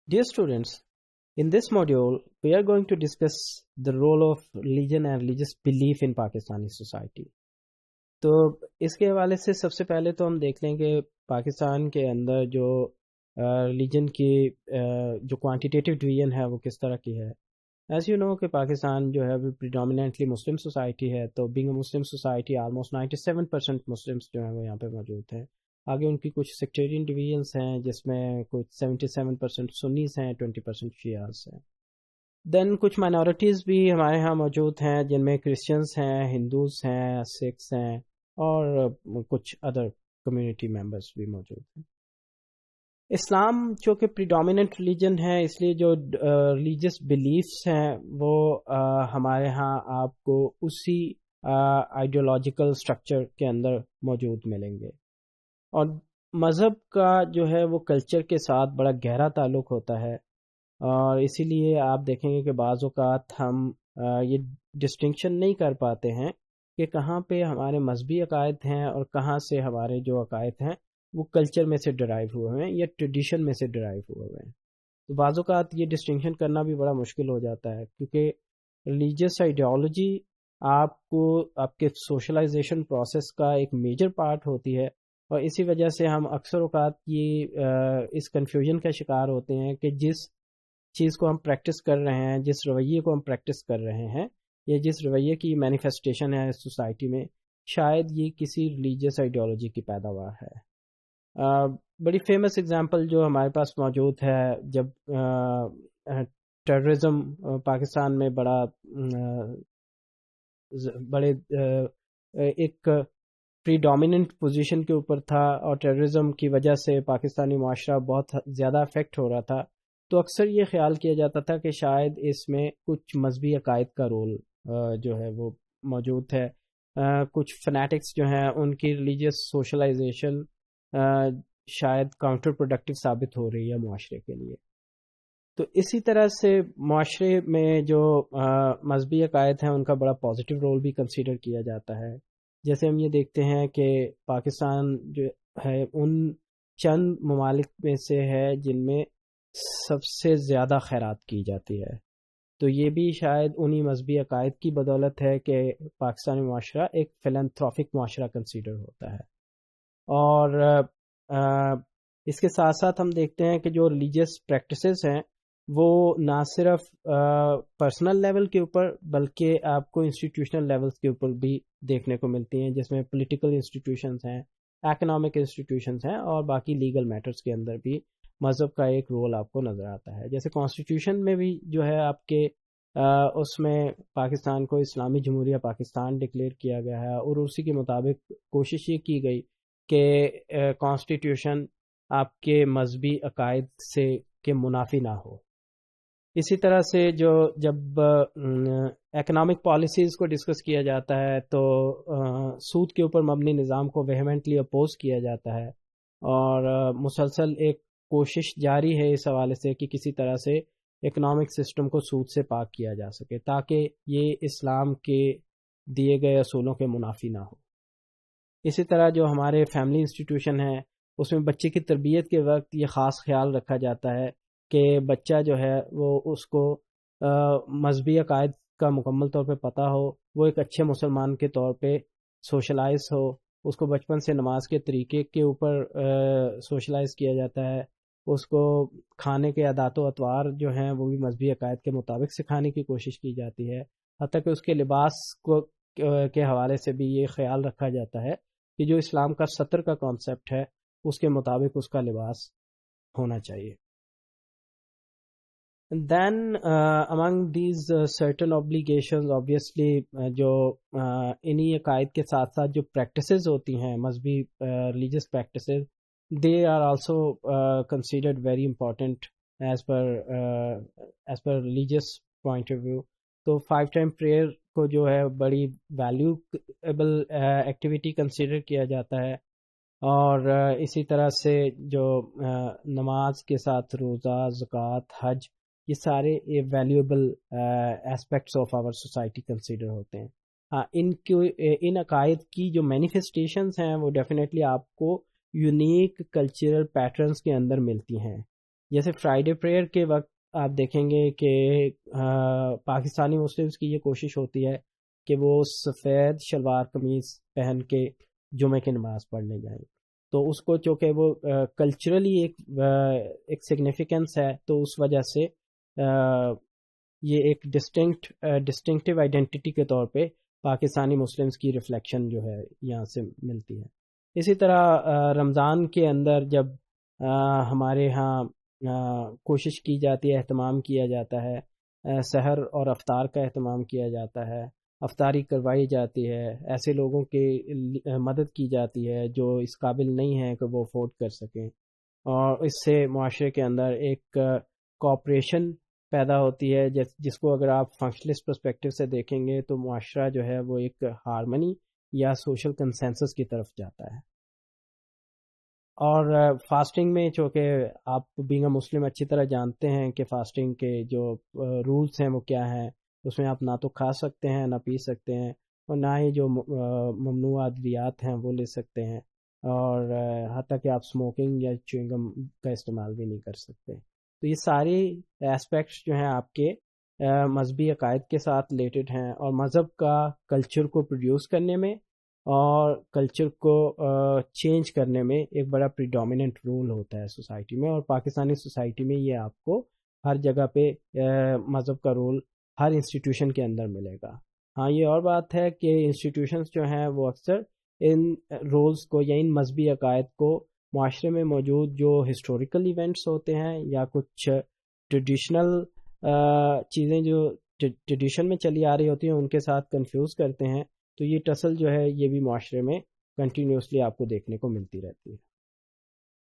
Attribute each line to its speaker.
Speaker 1: Dear students, in this module, we are going to discuss the role of religion and religious belief in Pakistani society. تو اس کے حوالے سے سب سے پہلے تو ہم دیکھ لیں کہ پاکستان کے اندر جو ریلیجن کی جو کوانٹیٹیو ڈویژن ہے وہ کس طرح کی ہے. ایز یو نو کہ پاکستان جو ہے وہ پریڈومیننٹلی مسلم سوسائٹی ہے، تو being a Muslim society almost 97% Muslims جو ہیں وہ یہاں پہ موجود ہیں. آگے ان کی کچھ سیکٹیرین ڈویژنس ہیں جس میں کچھ 77% سنیز ہیں، 20% شیعاز ہیں. دین کچھ مائنورٹیز بھی ہمارے ہاں موجود ہیں جن میں کرسچنس ہیں، ہندوز ہیں، سکھس ہیں اور کچھ ادر کمیونٹی ممبرس بھی موجود ہیں. اسلام جو کہ پریڈومیننٹ ریلیجن ہے، اس لیے جو ریلیجس بلیفس ہیں وہ ہمارے ہاں آپ کو اسی آئیڈیولوجیکل اسٹرکچر کے اندر موجود ملیں گے. اور مذہب کا جو ہے وہ کلچر کے ساتھ بڑا گہرا تعلق ہوتا ہے، اور اسی لیے آپ دیکھیں گے کہ بعض اوقات ہم یہ ڈسٹنکشن نہیں کر پاتے ہیں کہ کہاں پہ ہمارے مذہبی عقائد ہیں اور کہاں سے ہمارے جو عقائد ہیں وہ کلچر میں سے ڈرائیو ہوئے ہیں یا ٹریڈیشن میں سے ڈرائیو ہوئے ہیں. تو بعض اوقات یہ ڈسٹنکشن کرنا بھی بڑا مشکل ہو جاتا ہے، کیونکہ ریلیجیس آئیڈیالوجی آپ کو آپ کے سوشلائزیشن پروسیس کا ایک میجر پارٹ ہوتی ہے، اور اسی وجہ سے ہم اکثر اوقات یہ اس کنفیوژن کا شکار ہوتے ہیں کہ جس چیز کو ہم پریکٹس کر رہے ہیں، جس رویے کو ہم پریکٹس کر رہے ہیں یا جس رویے کی مینیفیسٹیشن ہے سوسائٹی میں، شاید یہ کسی ریلیجیس آئیڈیالوجی کی پیداوار ہے. بڑی فیمس اگزامپل جو ہمارے پاس موجود ہے، جب ٹیررزم پاکستان میں بڑے ایک پریڈومیننٹ پوزیشن کے اوپر تھا اور ٹیررزم کی وجہ سے پاکستانی معاشرہ بہت زیادہ افیکٹ ہو رہا تھا، تو اکثر یہ خیال کیا جاتا تھا کہ شاید اس میں کچھ مذہبی عقائد کا رول جو ہے وہ موجود ہے. کچھ فنیٹکس جو ہیں ان کی ریلیجیس سوشلائزیشن شاید کاؤنٹر پروڈکٹیو ثابت ہو رہی ہے معاشرے کے لیے. تو اسی طرح سے معاشرے میں جو مذہبی عقائد ہیں ان کا بڑا پازیٹیو رول بھی کنسیڈر کیا جاتا ہے. جیسے ہم یہ دیکھتے ہیں کہ پاکستان جو ہے ان چند ممالک میں سے ہے جن میں سب سے زیادہ خیرات کی جاتی ہے. تو یہ بھی شاید انہی مذہبی عقائد کی بدولت ہے کہ پاکستانی معاشرہ ایک فلانتھروپک معاشرہ کنسیڈر ہوتا ہے. اور اس کے ساتھ ساتھ ہم دیکھتے ہیں کہ جو ریلیجیس پریکٹسز ہیں وہ نہ صرف پرسنل لیول کے اوپر بلکہ آپ کو انسٹیٹیوشنل لیولز کے اوپر بھی دیکھنے کو ملتی ہیں، جس میں پولیٹیکل انسٹیٹیوشنز ہیں، اکنامک انسٹیٹیوشنز ہیں، اور باقی لیگل میٹرز کے اندر بھی مذہب کا ایک رول آپ کو نظر آتا ہے. جیسے کانسٹیٹیوشن میں بھی جو ہے آپ کے اس میں پاکستان کو اسلامی جمہوریہ پاکستان ڈکلیئر کیا گیا ہے، اور اسی کے مطابق کوشش یہ کی گئی کہ کانسٹیٹیوشن آپ کے مذہبی عقائد سے کے منافی نہ ہو. اسی طرح سے جب اکنامک پالیسیز کو ڈسکس کیا جاتا ہے تو سود کے اوپر مبنی نظام کو ویہمنٹلی اپوز کیا جاتا ہے، اور مسلسل ایک کوشش جاری ہے اس حوالے سے کہ کسی طرح سے اکنامک سسٹم کو سود سے پاک کیا جا سکے تاکہ یہ اسلام کے دیے گئے اصولوں کے منافی نہ ہو. اسی طرح جو ہمارے فیملی انسٹیٹیوشن ہیں اس میں بچے کی تربیت کے وقت یہ خاص خیال رکھا جاتا ہے کہ بچہ جو ہے وہ اس کو مذہبی عقائد کا مکمل طور پہ پتہ ہو، وہ ایک اچھے مسلمان کے طور پہ سوشلائز ہو. اس کو بچپن سے نماز کے طریقے کے اوپر سوشلائز کیا جاتا ہے. اس کو کھانے کے عادات و اطوار جو ہیں وہ بھی مذہبی عقائد کے مطابق سکھانے کی کوشش کی جاتی ہے. حتیٰ کہ اس کے لباس کے حوالے سے بھی یہ خیال رکھا جاتا ہے کہ جو اسلام کا ستر کا کانسیپٹ ہے اس کے مطابق اس کا لباس ہونا چاہیے. Then among these certain obligations obviously جو انہی عقائد کے ساتھ ساتھ جو پریکٹسز ہوتی ہیں مذہبی religious practices, they are also considered very important as per religious point of view. تو 5 time prayer کو جو ہے بڑی valuable activity consider کیا جاتا ہے، اور اسی طرح سے جو نماز کے ساتھ روزہ، زکوٰۃ، حج، یہ سارے valuable aspects of our society consider ہوتے ہیں. ان عقائد کی جو مینیفیسٹیشنز ہیں وہ ڈیفینیٹلی آپ کو یونیک کلچرل پیٹرنز کے اندر ملتی ہیں. جیسے فرائیڈے پریئر کے وقت آپ دیکھیں گے کہ پاکستانی مسلمس کی یہ کوشش ہوتی ہے کہ وہ سفید شلوار قمیض پہن کے جمعے کی نماز پڑھنے جائیں. تو اس کو چونکہ وہ کلچرلی ایک سگنیفیکنس ہے، تو اس وجہ سے یہ ایک ڈسٹنکٹیو آئیڈینٹی کے طور پہ پاکستانی مسلمس کی ریفلیکشن جو ہے یہاں سے ملتی ہے. اسی طرح رمضان کے اندر جب ہمارے ہاں کوشش کی جاتی ہے، اہتمام کیا جاتا ہے، سحر اور افطار کا اہتمام کیا جاتا ہے، افطاری کروائی جاتی ہے، ایسے لوگوں کی مدد کی جاتی ہے جو اس قابل نہیں ہیں کہ وہ افورڈ کر سکیں، اور اس سے معاشرے کے اندر ایک کوآپریشن پیدا ہوتی ہے، جس کو اگر آپ فنکشنلسٹ پرسپیکٹو سے دیکھیں گے تو معاشرہ جو ہے وہ ایک ہارمنی یا سوشل کنسنسس کی طرف جاتا ہے. اور فاسٹنگ میں چونکہ آپ بینگ اے مسلم اچھی طرح جانتے ہیں کہ فاسٹنگ کے جو رولز ہیں وہ کیا ہیں. اس میں آپ نہ تو کھا سکتے ہیں، نہ پی سکتے ہیں، اور نہ ہی جو ممنوع ادویات ہیں وہ لے سکتے ہیں، اور حتیٰ کہ آپ اسموکنگ یا چوئنگم کا استعمال بھی نہیں کر سکتے. تو یہ ساری اسپیکٹس جو ہیں آپ کے مذہبی عقائد کے ساتھ ریلیٹڈ ہیں، اور مذہب کا کلچر کو پروڈیوس کرنے میں اور کلچر کو چینج کرنے میں ایک بڑا پریڈومیننٹ رول ہوتا ہے سوسائٹی میں. اور پاکستانی سوسائٹی میں یہ آپ کو ہر جگہ پہ مذہب کا رول ہر انسٹیٹیوشن کے اندر ملے گا. ہاں یہ اور بات ہے کہ انسٹیٹیوشنز جو ہیں وہ اکثر ان رولز کو یا ان مذہبی عقائد کو معاشرے میں موجود جو ہسٹوریکل ایونٹس ہوتے ہیں یا کچھ ٹریڈیشنل چیزیں جو ٹریڈیشن میں چلی آ رہی ہوتی ہیں ان کے ساتھ کنفیوز کرتے ہیں. تو یہ ٹسل جو ہے یہ بھی معاشرے میں کنٹینیوسلی آپ کو دیکھنے کو ملتی رہتی ہے.